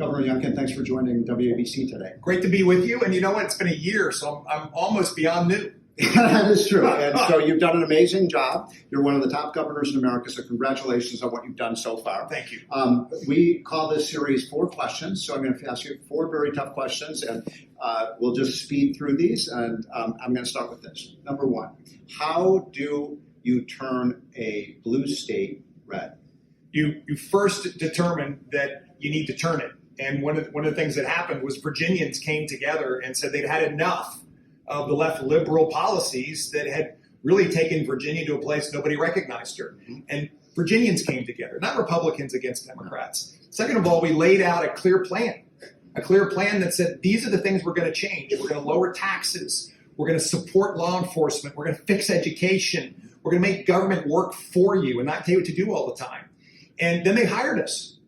Governor Youngkin, thanks for joining WABC today. Great to be with you. And you know what? It's been a year, so I'm almost beyond new. That is true. And so you've done an amazing job. You're one of the top governors in America, so congratulations on what you've done so far. Thank you. We call this series 4 questions, so I'm going to ask you 4 very tough questions, and we'll just speed through these. And I'm going to start with this. Number 1, how do you turn a blue state red? You first determine that you need to turn it. And one of the things that happened was Virginians came together and said they'd had enough of the left liberal policies that had really taken Virginia to a place nobody recognized her. And Virginians came together, not Republicans against Democrats. Second of all, we laid out a clear plan that said these are the things we're going to change. We're going to lower taxes. We're going to support law enforcement. We're going to fix education. We're going to make government work for you and not tell you what to do all the time. And then they hired us.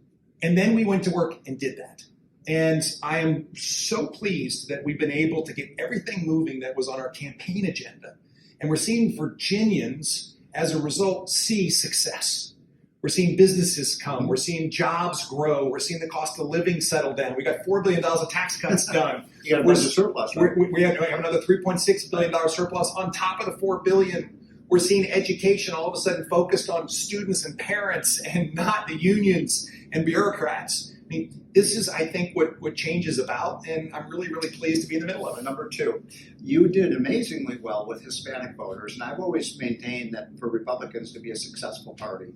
And then we went to work and did that. And I am so pleased that we've been able to get everything moving that was on our campaign agenda. And we're seeing Virginians, as a result, see success. We're seeing businesses come. We're seeing jobs grow. We're seeing the cost of living settle down. We got $4 billion of tax cuts done. You got a surplus, right? We have another $3.6 billion surplus on top of the $4 billion. We're seeing education all of a sudden focused on students and parents and not the unions and bureaucrats. I mean, this is, I think, what change is about, and I'm really, really pleased to be in the middle of it. Number 2, you did amazingly well with Hispanic voters, and I've always maintained that for Republicans to be a successful party,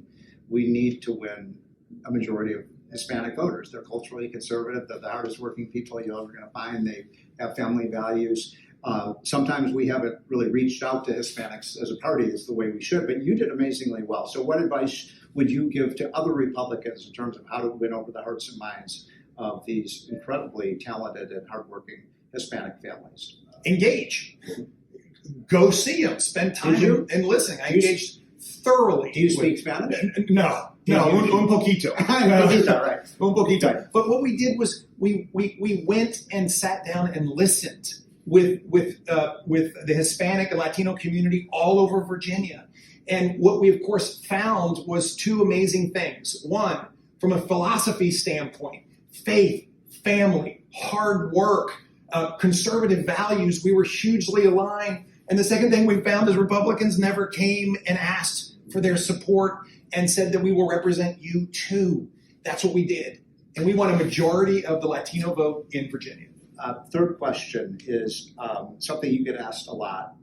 we need to win a majority of Hispanic voters. They're culturally conservative. They're the hardest working people you're ever going to find. They have family values. Sometimes we haven't really reached out to Hispanics as a party as the way we should, but you did amazingly well. So what advice would you give to other Republicans in terms of how to win over the hearts and minds of these incredibly talented and hardworking Hispanic families? Engage. Go see them. Spend time and listen. I engaged thoroughly. Do you speak Spanish? No, un poquito. Right. Un poquito. But what we did was we went and sat down and listened with the Hispanic and Latino community all over Virginia. And what we, of course, found was 2 amazing things. One, from a philosophy standpoint, faith, family, hard work, conservative values, we were hugely aligned. And the second thing we found is Republicans never came and asked for their support and said that we will represent you too. That's what we did. And we won a majority of the Latino vote in Virginia. Third question is something you get asked a lot.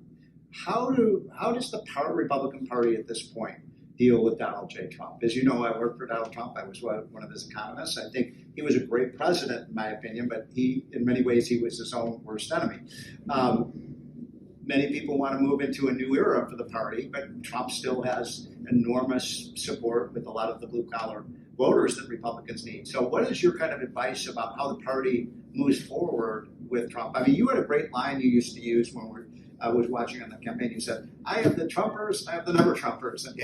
How does the Republican Party at this point deal with Donald J. Trump? As you know, I worked for Donald Trump. I was one of his economists. I think he was a great president, in my opinion, but in many ways, he was his own worst enemy. Many people want to move into a new era for the party, but Trump still has enormous support with a lot of the blue-collar voters that Republicans need. So what is your kind of advice about how the party moves forward with Trump? I mean, you had a great line you used to use when I was watching on the campaign. You said, I have the Trumpers, I have the never Trumpers. And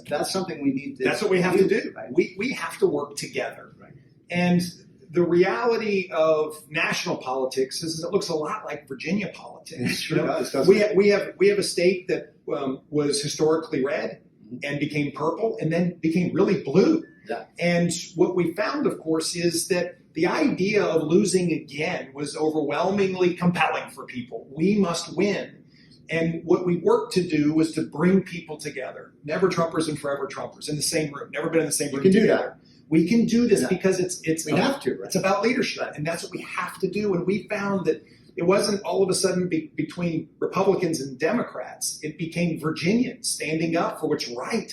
that's something we need to do. That's what we have to do. Right? We have to work together. Right. And the reality of national politics is it looks a lot like Virginia politics. It sure does, we have a state that was historically red and became purple and then became really blue. Yeah. And what we found, of course, is that the idea of losing again was overwhelmingly compelling for people. We must win. And what we worked to do was to bring people together. Never Trumpers and forever Trumpers in the same room. Never been in the same room together. You can do that. We can do this because we have to. Right? It's about leadership, and that's what we have to do. And we found that it wasn't all of a sudden between Republicans and Democrats. It became Virginians standing up for what's right.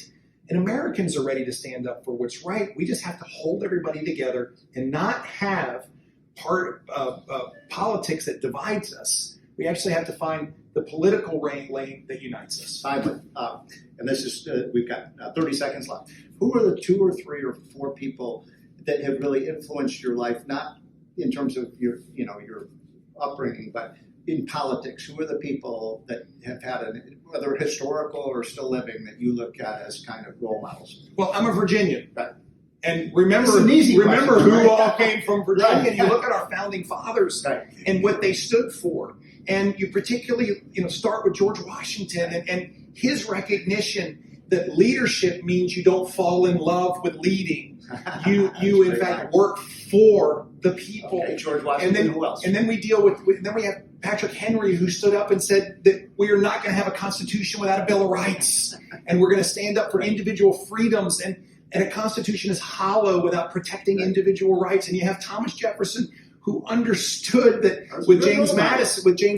And Americans are ready to stand up for what's right. We just have to hold everybody together and not have politics that divides us. We actually have to find the political lane that unites us. Finally, and this is we've got 30 seconds left. Who are the 2 or 3 or 4 people that have really influenced your life, not in terms of your upbringing, but in politics? Who are the people that have had, whether historical or still living, that you look at as kind of role models? Well, I'm a Virginian. Right. And remember question, who right? all came from Virginia. Right. And you look at our founding fathers and what they stood for. And you particularly start with George Washington and his recognition that leadership means you don't fall in love with leading. You in fact work for the people. Okay, George Washington, who else? And then we deal with then we have Patrick Henry, who stood up and said that we are not going to have a constitution without a Bill of Rights, and we're going to stand up for individual freedoms, and a constitution is hollow without protecting individual rights. And you have Thomas Jefferson, who understood that with James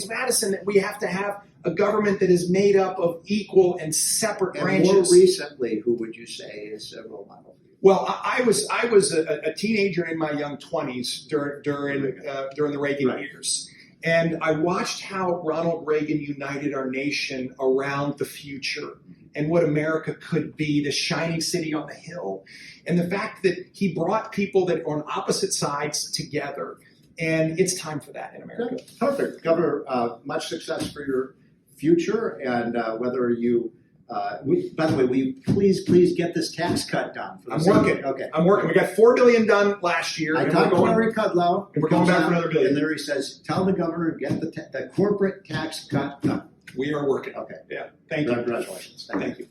Madison that we have to have a government that is made up of equal and separate branches. More recently, who would you say is a role model? Well, I was a teenager in my young 20s during the Reagan years, and I watched how Ronald Reagan united our nation around the future and what America could be, the shining city on the hill, and the fact that he brought people that are on opposite sides together. And it's time for that in America. Good. Perfect, Governor. Much success for your future, and whether you. By the way, will you please get this tax cut done? I'm working. Okay. I'm working. We got $4 billion done last year. I talked to Larry Kudlow. And we're going back for another $1 billion. And there he says, tell the governor to get the corporate tax cut done. We are working. Okay. Yeah. Thank you. Congratulations. Thank you.